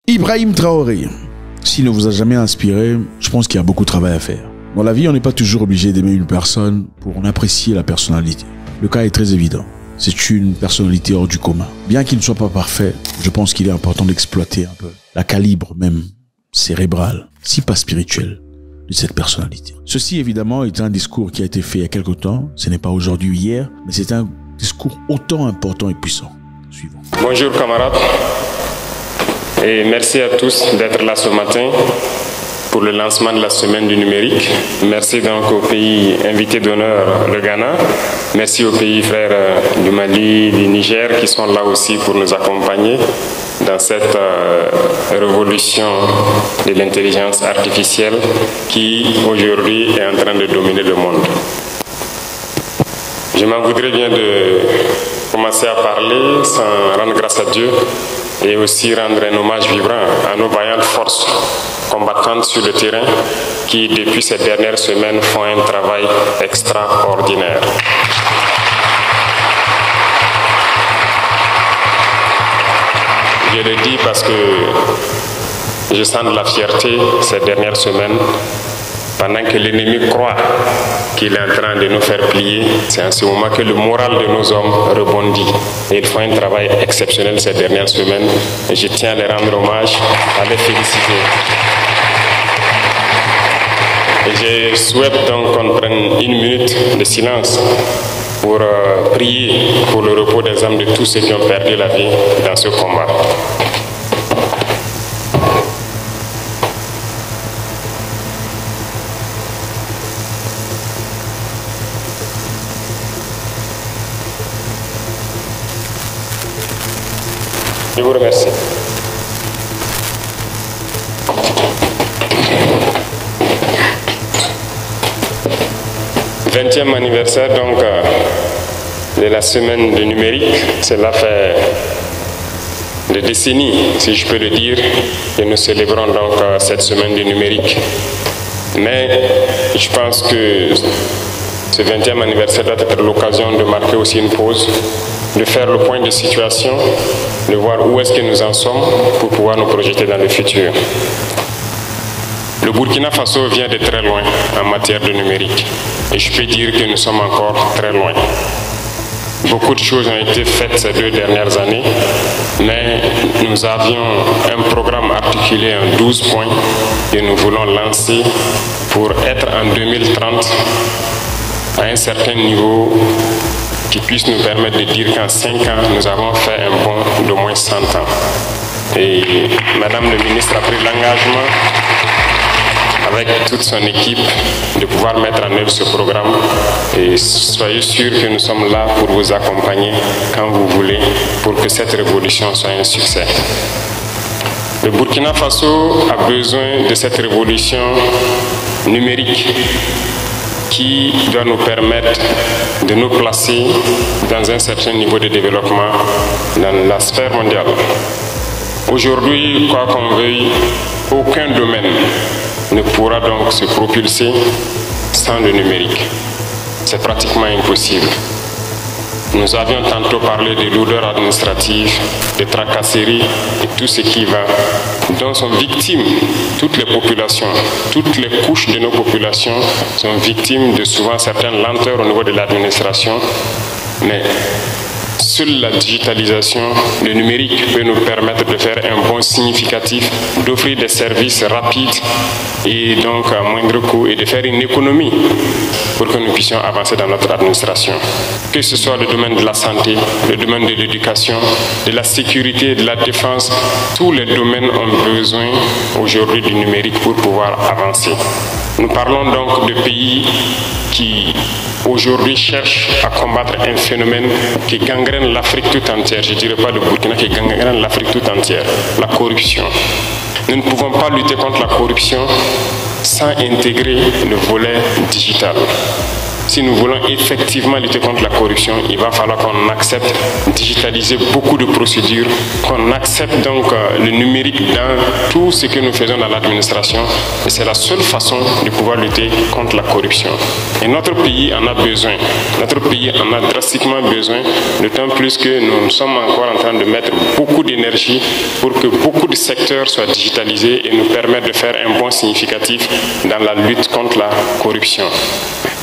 Ibrahim Traoré, s'il ne vous a jamais inspiré, je pense qu'il y a beaucoup de travail à faire. Dans la vie, on n'est pas toujours obligé d'aimer une personne pour en apprécier la personnalité. Le cas est très évident. C'est une personnalité hors du commun. Bien qu'il ne soit pas parfait, je pense qu'il est important d'exploiter un peu la calibre même cérébral, si pas spirituel, de cette personnalité. Ceci, évidemment, est un discours qui a été fait il y a quelque temps. Ce n'est pas aujourd'hui ou hier, mais c'est un discours autant important et puissant. Suivant. Bonjour camarades. Et merci à tous d'être là ce matin pour le lancement de la semaine du numérique. Merci donc au pays invité d'honneur, le Ghana. Merci aux pays frères du Mali, du Niger qui sont là aussi pour nous accompagner dans cette révolution de l'intelligence artificielle qui aujourd'hui est en train de dominer le monde. Je m'en voudrais bien de commencer à parler sans rendre grâce à Dieu et aussi rendre un hommage vibrant à nos vaillantes forces combattantes sur le terrain qui, depuis ces dernières semaines, font un travail extraordinaire. Je le dis parce que je sens de la fierté ces dernières semaines. Pendant que l'ennemi croit qu'il est en train de nous faire plier, c'est en ce moment que le moral de nos hommes rebondit. Et ils font un travail exceptionnel ces dernières semaines. Et je tiens à les rendre hommage, à les féliciter. Et je souhaite donc qu'on prenne une minute de silence pour prier pour le repos des âmes de tous ceux qui ont perdu la vie dans ce combat. Je vous remercie. « 20e anniversaire donc de la semaine du numérique. Cela fait des décennies, si je peux le dire, que nous célébrons donc cette semaine du numérique. Mais je pense que ce 20e anniversaire doit être l'occasion de marquer aussi une pause, de faire le point de situation, de voir où est-ce que nous en sommes pour pouvoir nous projeter dans le futur. Le Burkina Faso vient de très loin en matière de numérique et je peux dire que nous sommes encore très loin. Beaucoup de choses ont été faites ces 2 dernières années, mais nous avions un programme articulé en 12 points que nous voulons lancer pour être en 2030 à un certain niveau qui puisse nous permettre de dire qu'en 5 ans, nous avons fait un bond d'au moins 100 ans. Et Madame le ministre a pris l'engagement, avec toute son équipe, de pouvoir mettre en œuvre ce programme. Et soyez sûrs que nous sommes là pour vous accompagner quand vous voulez, pour que cette révolution soit un succès. Le Burkina Faso a besoin de cette révolution numérique qui doit nous permettre de nous placer dans un certain niveau de développement dans la sphère mondiale. Aujourd'hui, quoi qu'on veuille, aucun domaine ne pourra donc se propulser sans le numérique. C'est pratiquement impossible. Nous avions tantôt parlé de lourdeurs administratives, de tracasseries et tout ce qui va, dont sont victimes toutes les populations, toutes les couches de nos populations sont victimes de souvent certaines lenteurs au niveau de l'administration. Mais seule la digitalisation, le numérique peut nous permettre de faire un bond significatif, d'offrir des services rapides et donc à moindre coût et de faire une économie pour que nous puissions avancer dans notre administration. Que ce soit le domaine de la santé, le domaine de l'éducation, de la sécurité, de la défense, tous les domaines ont besoin aujourd'hui du numérique pour pouvoir avancer. Nous parlons donc de pays qui aujourd'hui cherchent à combattre un phénomène qui gangrène l'Afrique tout entière. Je ne dirais pas le Burkina, qui gangrène l'Afrique tout entière, la corruption. Nous ne pouvons pas lutter contre la corruption sans intégrer le volet digital. si nous voulons effectivement lutter contre la corruption, il va falloir qu'on accepte de digitaliser beaucoup de procédures, qu'on accepte donc le numérique dans tout ce que nous faisons dans l'administration. Et c'est la seule façon de pouvoir lutter contre la corruption. Et notre pays en a besoin. Notre pays en a drastiquement besoin, d'autant plus que nous sommes encore en train de mettre beaucoup d'énergie pour que beaucoup de secteurs soient digitalisés et nous permettent de faire un bond significatif dans la lutte contre la corruption.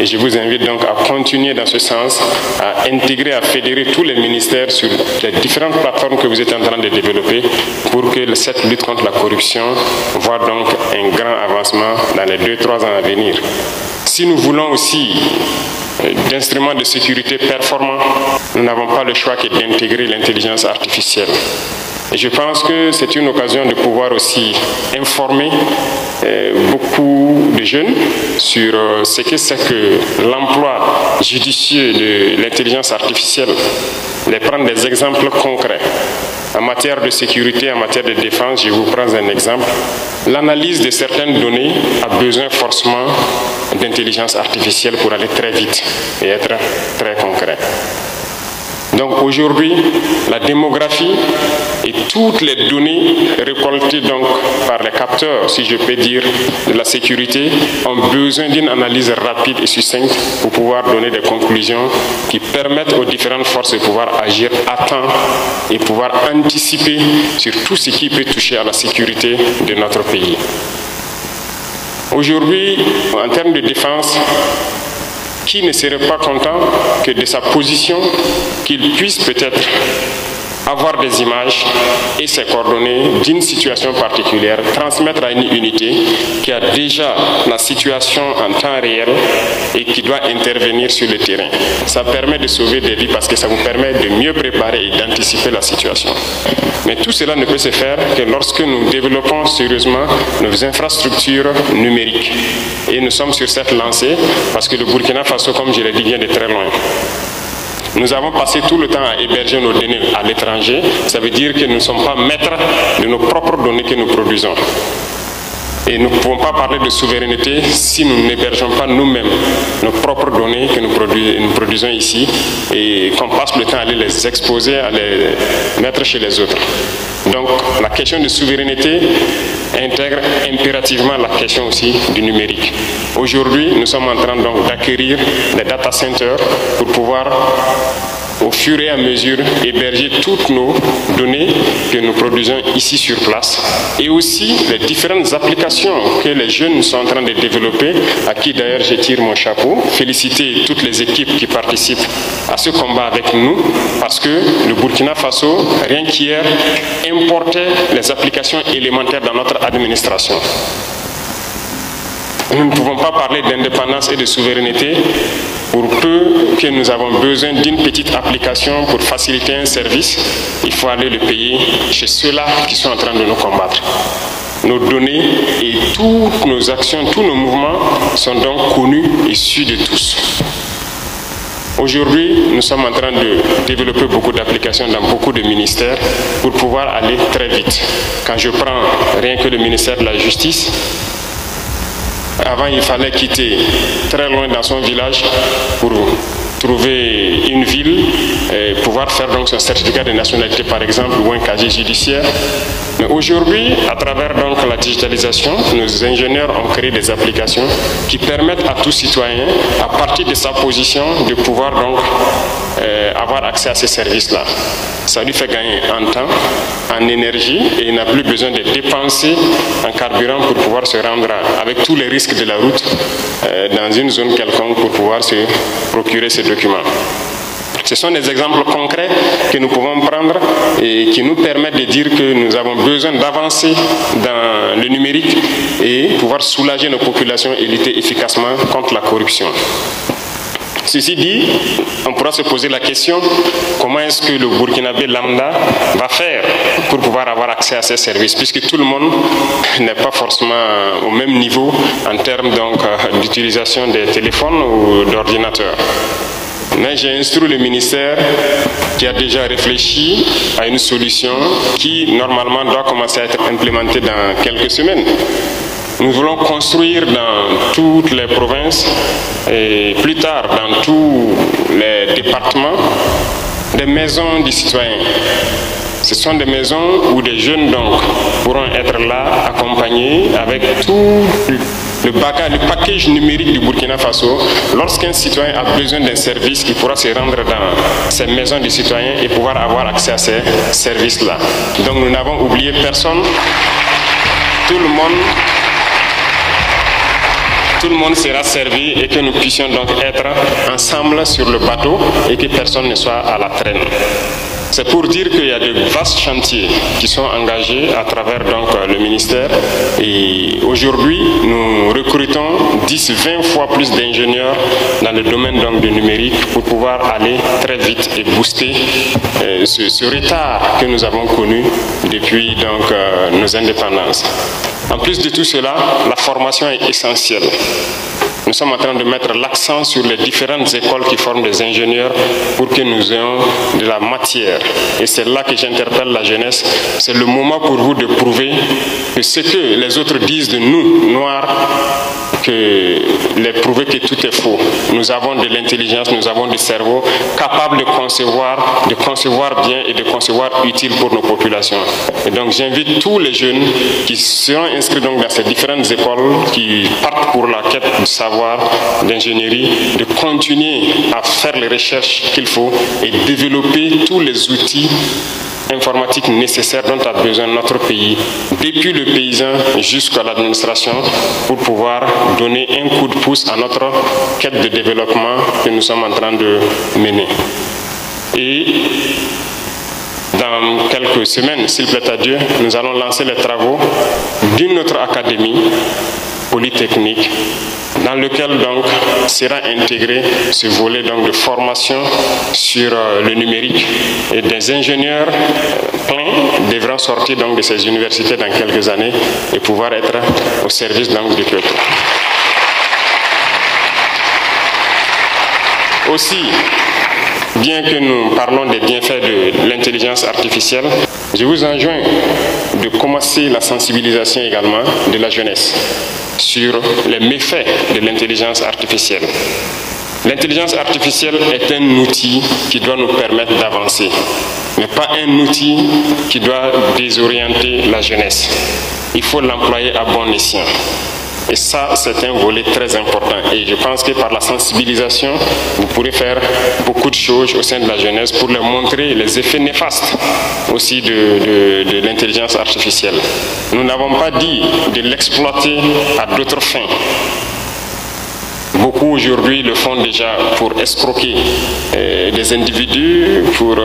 Et je vous invite donc à continuer dans ce sens, à intégrer, à fédérer tous les ministères sur les différentes plateformes que vous êtes en train de développer pour que cette lutte contre la corruption voit donc un grand avancement dans les 2-3 ans à venir. Si nous voulons aussi d'instruments de sécurité performants, nous n'avons pas le choix que d'intégrer l'intelligence artificielle. Et je pense que c'est une occasion de pouvoir aussi informer beaucoup de jeunes sur ce que c'est que l'emploi judicieux de l'intelligence artificielle, les prendre des exemples concrets. En matière de sécurité, en matière de défense, je vous prends un exemple. L'analyse de certaines données a besoin forcément d'intelligence artificielle pour aller très vite et être très concret. Donc aujourd'hui, la démographie et toutes les données récoltées donc par les capteurs, si je peux dire, de la sécurité, ont besoin d'une analyse rapide et succincte pour pouvoir donner des conclusions qui permettent aux différentes forces de pouvoir agir à temps et pouvoir anticiper sur tout ce qui peut toucher à la sécurité de notre pays. Aujourd'hui, en termes de défense, qui ne serait pas content que de sa position, qu'il puisse peut-être avoir des images et ses coordonnées d'une situation particulière, transmettre à une unité qui a déjà la situation en temps réel et qui doit intervenir sur le terrain. Ça permet de sauver des vies parce que ça vous permet de mieux préparer et d'anticiper la situation. Mais tout cela ne peut se faire que lorsque nous développons sérieusement nos infrastructures numériques. Et nous sommes sur cette lancée parce que le Burkina Faso, comme je l'ai dit, vient de très loin. Nous avons passé tout le temps à héberger nos données à l'étranger. Ça veut dire que nous ne sommes pas maîtres de nos propres données que nous produisons. Et nous ne pouvons pas parler de souveraineté si nous n'hébergeons pas nous-mêmes nos propres données que nous produisons ici et qu'on passe le temps à aller les exposer, à les mettre chez les autres. Donc la question de souveraineté intègre impérativement la question aussi du numérique. Aujourd'hui, nous sommes en train donc d'acquérir des data centers pour pouvoir au fur et à mesure héberger toutes nos données que nous produisons ici sur place et aussi les différentes applications que les jeunes sont en train de développer, à qui d'ailleurs je tire mon chapeau, féliciter toutes les équipes qui participent à ce combat avec nous parce que le Burkina Faso, rien qu'hier, importait les applications élémentaires dans notre administration. Nous ne pouvons pas parler d'indépendance et de souveraineté pour peu que nous avons besoin d'une petite application pour faciliter un service. Il faut aller le payer chez ceux-là qui sont en train de nous combattre. Nos données et toutes nos actions, tous nos mouvements sont donc connus et su de tous. Aujourd'hui, nous sommes en train de développer beaucoup d'applications dans beaucoup de ministères pour pouvoir aller très vite. Quand je prends rien que le ministère de la Justice, avant, il fallait quitter très loin dans son village pour trouver une ville et pouvoir faire donc son certificat de nationalité, par exemple, ou un casier judiciaire. Mais aujourd'hui, à travers donc la digitalisation, nos ingénieurs ont créé des applications qui permettent à tout citoyen, à partir de sa position, de pouvoir donc avoir accès à ces services-là. Ça lui fait gagner en temps, en énergie, et il n'a plus besoin de dépenser en carburant pour pouvoir se rendre avec tous les risques de la route dans une zone quelconque pour pouvoir se procurer ces documents. Ce sont des exemples concrets que nous pouvons prendre et qui nous permettent de dire que nous avons besoin d'avancer dans le numérique et pouvoir soulager nos populations et lutter efficacement contre la corruption. Ceci dit, on pourra se poser la question, comment est-ce que le Burkinabé lambda va faire pour pouvoir avoir accès à ces services, puisque tout le monde n'est pas forcément au même niveau en termes d'utilisation des téléphones ou d'ordinateurs. Mais j'ai instruit le ministère qui a déjà réfléchi à une solution qui normalement doit commencer à être implémentée dans quelques semaines. Nous voulons construire dans toutes les provinces et plus tard dans tous les départements des maisons des citoyens. Ce sont des maisons où des jeunes donc pourront être là, accompagnés avec tout le package numérique du Burkina Faso. Lorsqu'un citoyen a besoin d'un service, il pourra se rendre dans ces maisons des citoyens et pouvoir avoir accès à ces services-là. Donc nous n'avons oublié personne. Tout le monde sera servi et que nous puissions donc être ensemble sur le bateau et que personne ne soit à la traîne. C'est pour dire qu'il y a de vastes chantiers qui sont engagés à travers donc le ministère et aujourd'hui nous recrutons 10-20 fois plus d'ingénieurs dans le domaine donc du numérique pour pouvoir aller très vite et booster ce retard que nous avons connu depuis donc nos indépendances. En plus de tout cela, la formation est essentielle. Nous sommes en train de mettre l'accent sur les différentes écoles qui forment des ingénieurs pour que nous ayons de la matière. Et c'est là que j'interpelle la jeunesse. C'est le moment pour vous de prouver que ce que les autres disent de nous, Noirs, prouver que tout est faux. Nous avons de l'intelligence, nous avons du cerveau capable de concevoir bien et de concevoir utile pour nos populations. Et donc j'invite tous les jeunes qui seront inscrits donc dans ces différentes écoles, qui partent pour la quête du savoir, d'ingénierie, de continuer à faire les recherches qu'il faut et développer tous les outils informatique nécessaire dont a besoin notre pays, depuis le paysan jusqu'à l'administration, pour pouvoir donner un coup de pouce à notre quête de développement que nous sommes en train de mener. Et dans quelques semaines, s'il plaît à Dieu, nous allons lancer les travaux d'une autre académie polytechnique dans lequel donc sera intégré ce volet donc de formation sur le numérique et des ingénieurs pleins devront sortir donc de ces universités dans quelques années et pouvoir être au service donc du peuple. Aussi, bien que nous parlons des bienfaits de l'intelligence artificielle, je vous enjoins de commencer la sensibilisation également de la jeunesse sur les méfaits de l'intelligence artificielle. L'intelligence artificielle est un outil qui doit nous permettre d'avancer, mais pas un outil qui doit désorienter la jeunesse. Il faut l'employer à bon escient. Et ça, c'est un volet très important. Et je pense que par la sensibilisation, vous pourrez faire beaucoup de choses au sein de la jeunesse pour leur montrer les effets néfastes aussi de l'intelligence artificielle. Nous n'avons pas dit de l'exploiter à d'autres fins. Beaucoup aujourd'hui le font déjà pour escroquer des individus, pour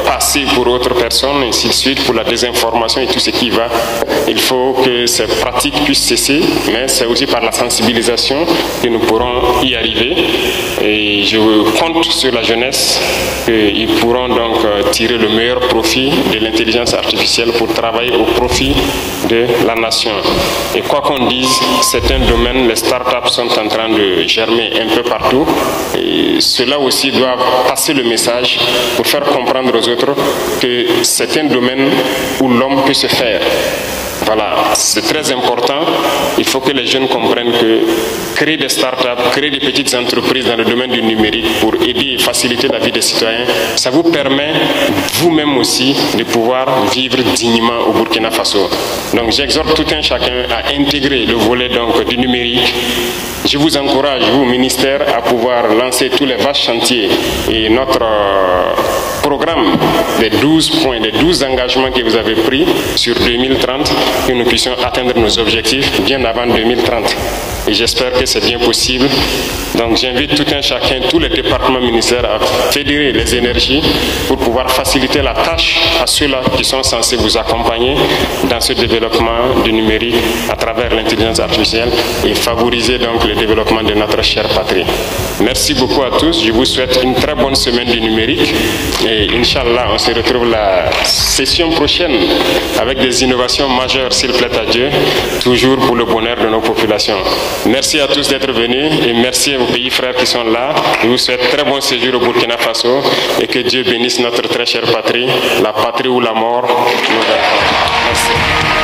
passer pour autres personnes, et ainsi de suite, pour la désinformation et tout ce qui va. Il faut que ces pratiques puissent cesser, mais c'est aussi par la sensibilisation que nous pourrons y arriver. Et je compte sur la jeunesse qu'ils pourront donc tirer le meilleur profit de l'intelligence artificielle pour travailler au profit de la nation. Et quoi qu'on dise, c'est un domaine, les startups sont en train de germer un peu partout. Et cela aussi doit passer le message pour faire comprendre aux autres que c'est un domaine où l'homme peut se faire. Voilà, c'est très important. Il faut que les jeunes comprennent que créer des startups, créer des petites entreprises dans le domaine du numérique pour aider et faciliter la vie des citoyens, ça vous permet vous-même aussi de pouvoir vivre dignement au Burkina Faso. Donc j'exhorte tout un chacun à intégrer le volet donc, du numérique. Je vous encourage, vous, ministère, à pouvoir lancer tous les vastes chantiers et notre programme des 12 points, des 12 engagements que vous avez pris sur 2030, que nous puissions atteindre nos objectifs bien avant 2030. Et j'espère que c'est bien possible. Donc j'invite tout un chacun, tous les départements ministères à fédérer les énergies pour pouvoir faciliter la tâche à ceux-là qui sont censés vous accompagner dans ce développement du numérique à travers l'intelligence artificielle et favoriser donc le développement de notre chère patrie. Merci beaucoup à tous. Je vous souhaite une très bonne semaine du numérique et Inch'Allah, on se retrouve la session prochaine avec des innovations majeures, s'il plaît à Dieu, toujours pour le bonheur de nos populations. Merci à tous d'être venus et merci aux pays frères qui sont là. Je vous souhaite très bon séjour au Burkina Faso et que Dieu bénisse notre très chère patrie, la patrie où la mort nous attend. Merci.